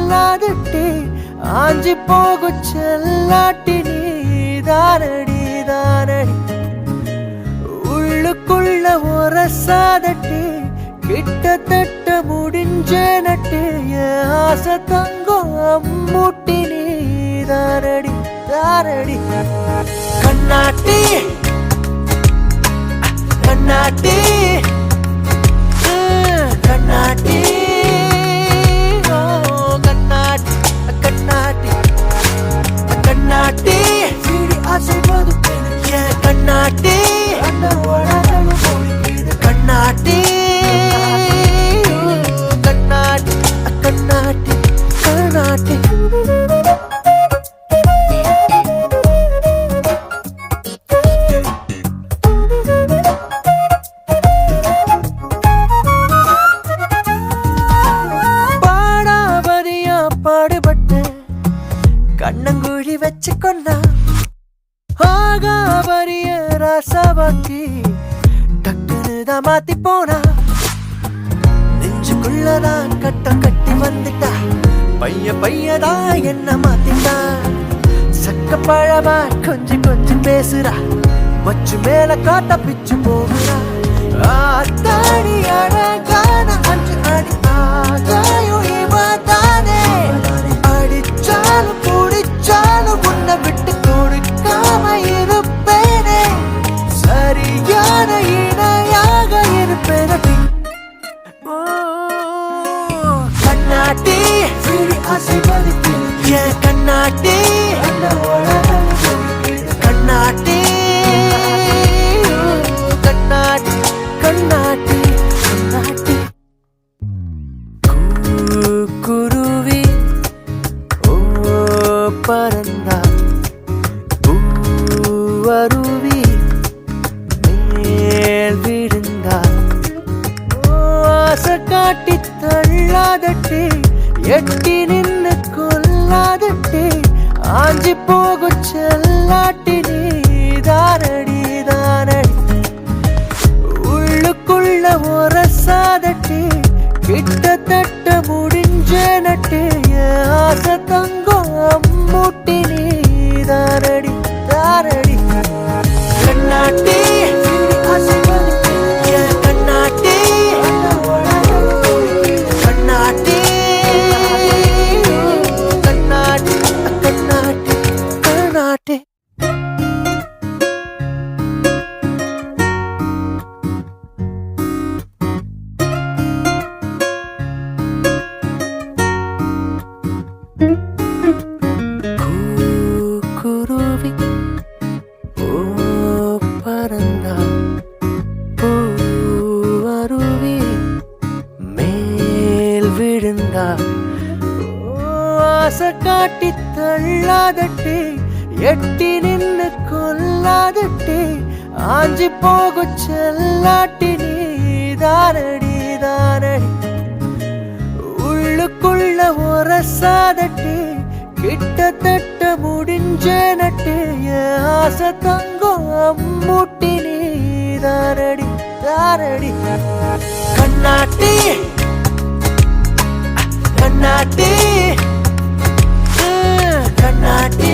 சொல்லாதட்டே ஆஞ்சி போகு செல்லாட்டி நீ தானடி தானடி உள்ளுக்குள்ள உரசாதட்டே கிட்டத்தட்ட முடிஞ்ச நட்டே ஆசை தங்கம் அம்மூட்டி நீ தானடி தானடி கண்ணாட்டி கண்ணாட்டி கண்ணாட்டி கண்ணாட்டி கண்ணாட்டி கண்ணாட்டி சீடி அசைவது கண்ணாட்டி கண்ணாட்டி கண்ணாட்டி கண்ணாட்டி கண்ணாட்டி பாடுபட்டு கண்ணங்குழி வச்சு கொண்டா ஆகாபரிய ராசாவாக்கி டக்குனுதான் மாத்தி போனா நெஞ்சுக்குள்ளதான் கட்டம் கட்டி வந்துட்டா பையதான் என்ன மாத்திட்டா சக்க பழமா கொஞ்சம் கொஞ்சம் பேசுறா மச்சு மேல காட்ட பிச்சு போகுறா ஆத்தாடி அழகான அஞ்சு அடி ஆகாயும் இவதானே அடிச்சாலும் குடிச்சாலும் உன்னை விட்டு கொடுக்காம இருப்பேனே சரியான இணையாக இருப்பேனடி கண்ணாட்டி அசைவது கண்ணாட்டி கண்ணாட்டி கண்ணாட்டி கண்ணாட்டி கண்ணாட்டி குருவி ஓ பறந்தா பூவருவி மேல் விழுந்தா ஆசை காட்டி தள்ளாதட்டே எட்டி நின்னு கொல்லாதட்டே ஆஞ்சி போகு செல்லாட்டி நீ தானடி தானடி உள்ளுக்குள்ள உரசாதட்டே கிட்டத்தட்ட முடிஞ்ச நட்டே ஆசை தங்கம் அம்மூட்டி நீ தானடி தானடி கண்ணாட்டி கண்ணாட்டி கண்ணாட்டி கண்ணாட்டி கண்ணாட்டி கண்ணாட்டி குருவி ஓ பறந்தா பூவருவி மேல் விழுந்தா ஆசை காட்டி தள்ளாதட்டே எட்டி நின்னு கொல்லாதட்டே ஆஞ்சி போகு செல்லாட்டி நீ தானடி தானடி உள்ளுக்குள்ள உரசாதட்டே கிட்டத்தட்ட முடிஞ்ச நட்டே ஆசை தங்கம் அம்மூட்டி நீ தானடி தானடி கண்ணாட்டி கண்ணாட்டி கண்ணாட்டி